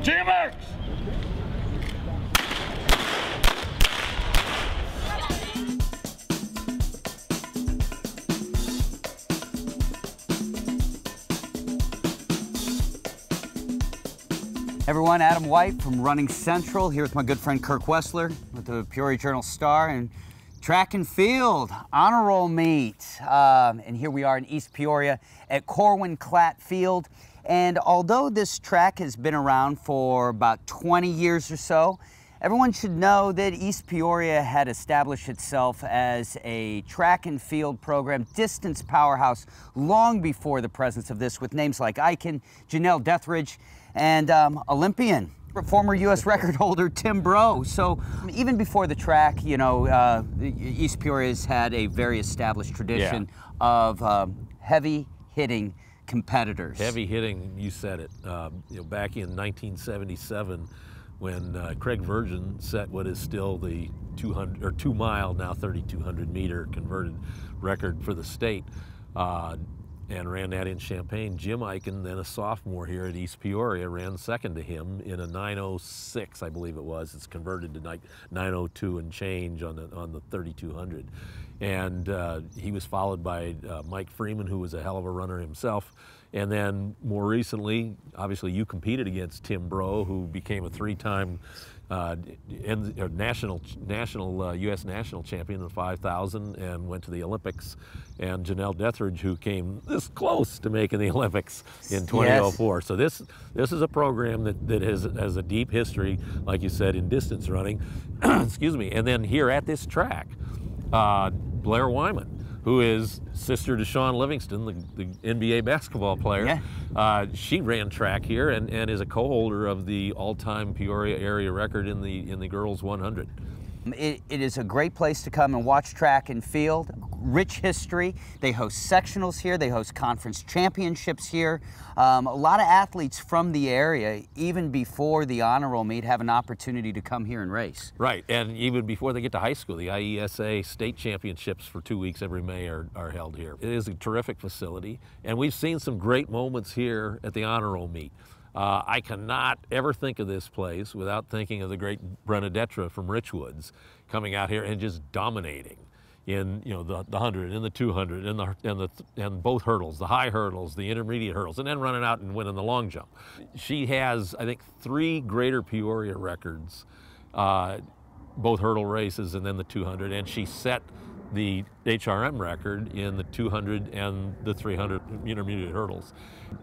GMX! Everyone, Adam White from Running Central here with my good friend Kirk Wessler with the Peoria Journal-Star and Track and Field Honor Roll Meet. And here we are in East Peoria at Corwin-Clatt Field. And although this track has been around for about 20 years or so, everyone should know that East Peoria had established itself as a track and field program, distance powerhouse, long before the presence of this, with names like Eichen, Janelle Dethridge, and Olympian, former U.S. record holder Tim Breaux. So even before the track, you know, East Peoria's had a very established tradition of heavy-hitting competitors. Heavy hitting, you said it. You know, back in 1977, when Craig Virgin set what is still the 2 mile, now 3,200 meter converted record for the state, and ran that in Champaign. Jim Eichen, then a sophomore here at East Peoria, ran second to him in a 9:06, I believe it was. It's converted to 9:02 and change on the 3,200. And he was followed by Mike Freeman, who was a hell of a runner himself. And then more recently, obviously you competed against Tim Breaux, who became a 3-time U.S. national champion in the 5,000 and went to the Olympics, and Janelle Dethridge, who came this close to making the Olympics in 2004. Yes. So this is a program that has a deep history, like you said, in distance running. Excuse me. And then here at this track, Blair Wyman, who is sister to Sean Livingston, the NBA basketball player. Yeah. She ran track here and is a co-holder of the all-time Peoria area record in the girls 100. It is a great place to come and watch track and field. Rich history. They host sectionals here. They host conference championships here. A lot of athletes from the area, even before the honor roll meet, have an opportunity to come here and race. Right, and even before they get to high school, the IESA state championships for 2 weeks every May are held here. It is a terrific facility, and we've seen some great moments here at the honor roll meet. I cannot ever think of this place without thinking of the great Brenna Detra from Richwoods coming out here and just dominating in, you know, the 100 and the 200 and both hurdles, the high hurdles, the intermediate hurdles, and then running out and winning the long jump. She has, I think, 3 Greater Peoria records, both hurdle races and then the 200, and she set the HRM record in the 200 and the 300 intermediate hurdles.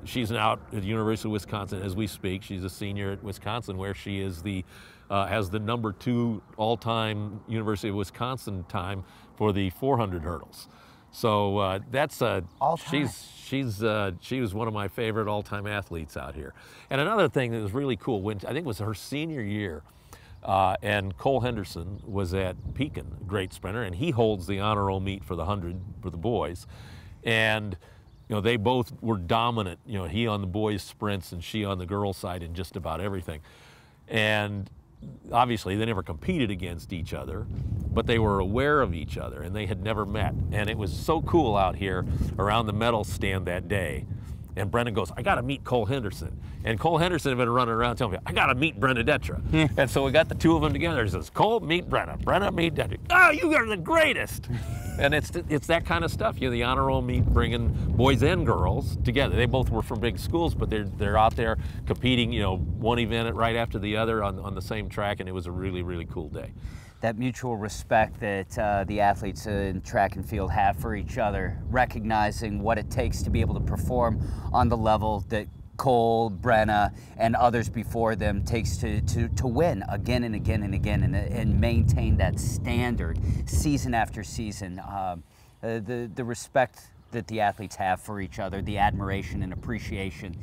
She's now at the University of Wisconsin as we speak. She's a senior at Wisconsin, where she is has the #2 all-time University of Wisconsin time for the 400 hurdles. So that's she was one of my favorite all-time athletes out here. And another thing that was really cool, when I think it was her senior year, and Cole Henderson was at Pekin, great sprinter, and he holds the honor roll meet for the 100 for the boys. And you know, they both were dominant, you know, he on the boys' sprints and she on the girls' side in just about everything. And obviously they never competed against each other, but they were aware of each other and they had never met. And it was so cool out here around the medal stand that day. And Brendan goes, I got to meet Cole Henderson. And Cole Henderson had been running around telling me, I got to meet Brenna Detra. And so we got the two of them together. He says, Cole, meet Brenna. Brenna, meet Detra. Oh, you are the greatest. And it's that kind of stuff. You know, the honor roll meet bringing boys and girls together. They both were from big schools, but they're out there competing, you know, one event right after the other on the same track, and it was a really, really cool day. That mutual respect that the athletes in track and field have for each other, recognizing what it takes to be able to perform on the level that Cole, Brenna, and others before them takes to win again and again and again, and maintain that standard season after season. The respect that the athletes have for each other, the admiration and appreciation,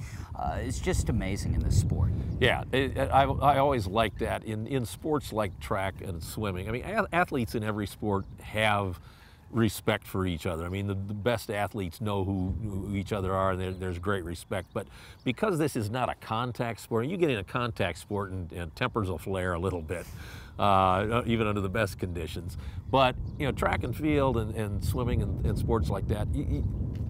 is just amazing in this sport. Yeah, I always like that in sports like track and swimming. I mean, athletes in every sport have respect for each other. I mean, the best athletes know who each other are, and there's great respect. But because this is not a contact sport, and you get in a contact sport and tempers will flare a little bit, even under the best conditions. But, you know, track and field and swimming and sports like that,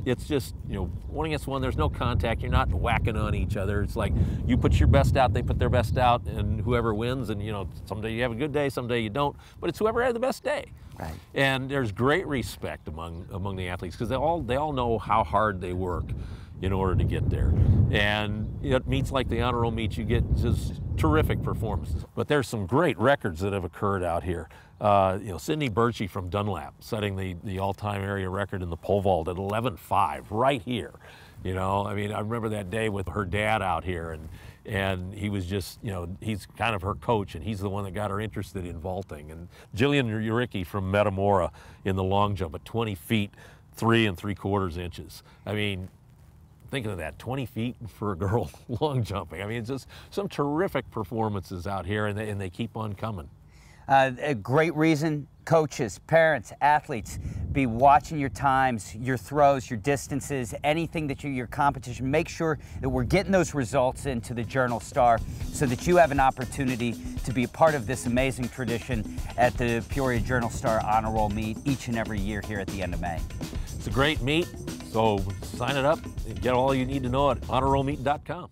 it's just, you know, one against one, there's no contact, you're not whacking on each other. It's like you put your best out, they put their best out, and whoever wins, and you know, someday you have a good day, someday you don't, but it's whoever had the best day. Right. And there's great respect among the athletes, because they all know how hard they work in order to get there. And at meets like the Honor Roll Meet, you get just terrific performances. But there's some great records that have occurred out here. You know, Sydney Birchie from Dunlap setting the all-time area record in the pole vault at 11.5 right here. You know, I mean, I remember that day with her dad out here, and he was just, you know, he's kind of her coach, and he's the one that got her interested in vaulting. And Jillian Uricki from Metamora in the long jump at 20 feet, 3 3/4 inches. I mean, think of that, 20 feet for a girl long jumping. I mean, it's just some terrific performances out here, and they keep on coming. A great reason coaches, parents, athletes be watching your times, your throws, your distances, anything that your competition. Make sure that we're getting those results into the Journal-Star so that you have an opportunity to be a part of this amazing tradition at the Peoria Journal-Star Honor Roll Meet each and every year here at the end of May. It's a great meet, so sign it up and get all you need to know at honorrollmeet.com.